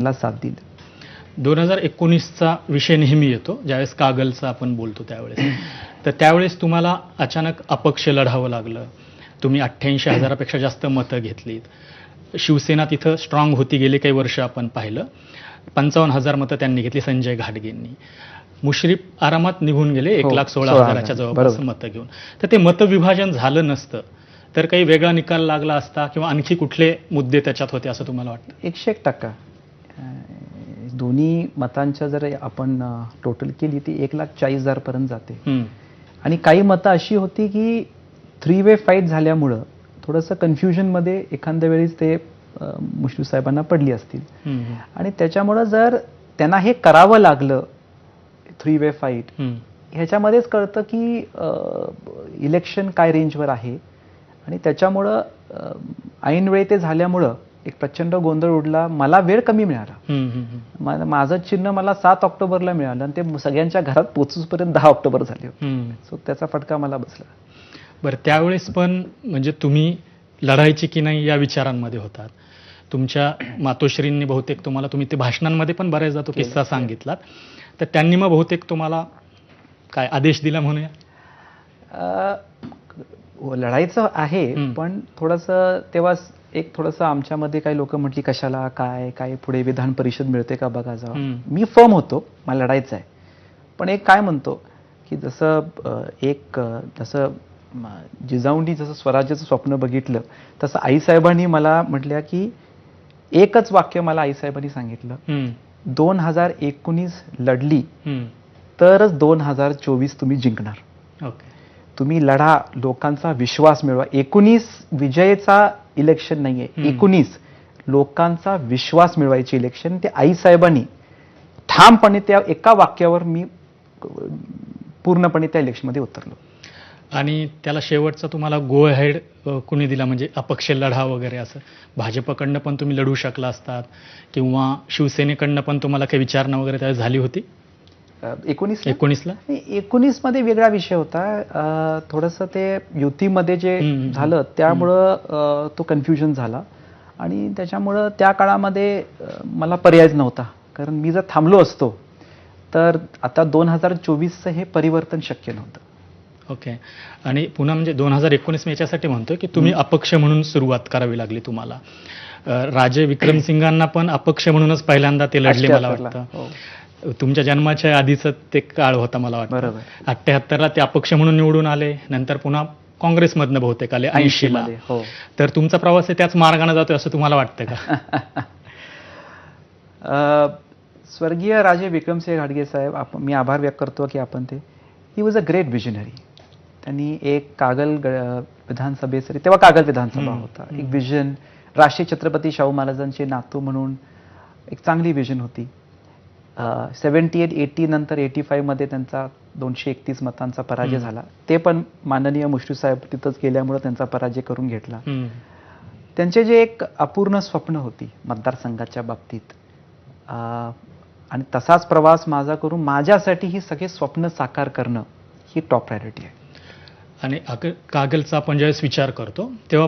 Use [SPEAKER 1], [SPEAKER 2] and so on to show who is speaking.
[SPEAKER 1] ला साथ दिली.
[SPEAKER 2] 2019चा विषय नेहमी येतो ज्यावेळेस कागलचा आपण बोलतो त्यावेळेस. तर त्यावेळेस तुम्हाला अचानक अपक्ष लढावं लागलं. तुम्ही 88,000पेक्षा जास्त मतं घेतलीत. शिवसेना तिथं स्ट्रॉंग होती गेले काही वर्ष आपण पाहिलं. 55,000 मतं त्यांनी घेतली संजय घाटगेंनी. मुश्रीफ आरामात निघून गेले 1,16,000च्या जवळपास मतं घेऊन. तर ते मतविभाजन झालं नसतं तर काही वेगळा निकाल लागला असता किंवा आणखी कुठले मुद्दे त्याच्यात होते असं तुम्हाला वाटतं?
[SPEAKER 1] 101% दोन्ही मतांच्या जर आपण टोटल केली ती 1,40,000 पर्यंत जाते. आणि काही मतं अशी होती की 3 वे फाईट झाल्यामुळं थोडंसं कन्फ्युजनमध्ये एखाद्या वेळेस ते मुश्रीफ साहेबांना पडली असतील. आणि त्याच्यामुळं जर त्यांना हे करावं लागलं 3 वे फाईट, ह्याच्यामध्येच कळतं की इलेक्शन काय रेंजवर आहे. आणि त्याच्यामुळं ऐनवेळी ते झाल्यामुळं एक प्रचंड गोंधळ उडला. मला वेळ कमी मिळाला. माझं चिन्ह मला 7 ऑक्टोबरला मिळालं आणि ते सगळ्यांच्या घरात पोहोचूपर्यंत 10 ऑक्टोबर झाले होते. सो त्याचा फटका मला बसला.
[SPEAKER 2] बरं, त्यावेळेस पण म्हणजे तुम्ही लढायची की नाही या विचारांमध्ये होतात. तुमच्या मातोश्रींनी बहुतेक तुम्हाला, तुम्ही ते भाषणांमध्ये पण बऱ्याचदा तो किस्सा सांगितलात, तर त्यांनी मग बहुतेक तुम्हाला काय आदेश दिला म्हणूया?
[SPEAKER 1] लढायचं आहे पण थोडंसं तेव्हा एक थोडंसं आमच्यामध्ये काही लोक म्हटली कशाला काय काय पुढे विधान परिषद मिळते का बघा जावं. मी फर्म होतो, मला लढायचं आहे. पण एक काय म्हणतो की जसं जिजाऊंनी जसं स्वराज्याचं स्वप्न बघितलं तसं आईसाहेबांनी मला म्हटल्या की एकच वाक्य मला आईसाहेबांनी सांगितलं, 2019 लढली तरच 2024 तुम्ही जिंकणार. तुम्ही लढा, लोकांचा विश्वास मिळवा. 19 विजयचा इलेक्शन नाहीये, 19 लोकांचा विश्वास मिळवायची इलेक्शन. ते आईसाहेबांनी ठामपणे त्या एका वाक्यावर मी पूर्णपणे त्या इलेक्शनमध्ये उतरलो.
[SPEAKER 2] आणि त्याला शेवटचा तुम्हाला गो अहेड कुणी दिला, म्हणजे अपक्ष लढा वगैरे असं? भाजपकडनं पण तुम्ही लढू शकला असतात किंवा शिवसेनेकडनं पण तुम्हाला काही विचारणा वगैरे त्यावेळेस झाली होती?
[SPEAKER 1] 19 मध्ये वेगळा विषय होता. थोडंसं ते युतीमध्ये जे झालं त्यामुळं तो कन्फ्युजन झाला आणि त्याच्यामुळं त्या काळामध्ये मला पर्यायच नव्हता. कारण मी जर थांबलो असतो तर आता 2024चं हे परिवर्तन शक्य नव्हतं.
[SPEAKER 2] ओके. आणि पुन्हा म्हणजे 2019 मी याच्यासाठी म्हणतोय की तुम्ही अपक्ष म्हणून सुरुवात करावी लागली तुम्हाला. राजे विक्रमसिंगांना पण अपक्ष म्हणूनच पहिल्यांदा ते लढले मला वाटतं. तुमच्या जन्माच्या आधीचं ते काळ होता मला वाटतं. 78ला ते अपक्ष म्हणून निवडून आले, नंतर पुन्हा काँग्रेसमधनं बहुतेक आले 80ला. तर तुमचा प्रवास आहे त्याच मार्गाने जातोय असं तुम्हाला वाटतं का?
[SPEAKER 1] स्वर्गीय राजे विक्रमसिंह घाटगे साहेब, मी आभार व्यक्त करतो की आपण ते, he was a great visionary. त्यांनी एक कागल विधानसभेसाठी, तेव्हा कागल विधानसभा होता, एक विजन, राष्ट्रीय छत्रपती शाहू महाराजांचे नातू म्हणून एक चांगली विजन होती. 78-80 नंतर 85 मध्ये त्यांचा 231 मतांचा पराजय झाला. ते पण माननीय मुश्रीफ साहेब तिथंच गेल्यामुळे त्यांचा पराजय करून घेतला. त्यांचे जे एक अपूर्ण स्वप्न होती मतदारसंघाच्या बाबतीत, आणि तसाच प्रवास माझा करून माझ्यासाठी ही सगळे स्वप्न साकार करणं ही टॉप प्रायोरिटी आहे.
[SPEAKER 2] आणि कागलचा आपण ज्यावेळेस विचार करतो तेव्हा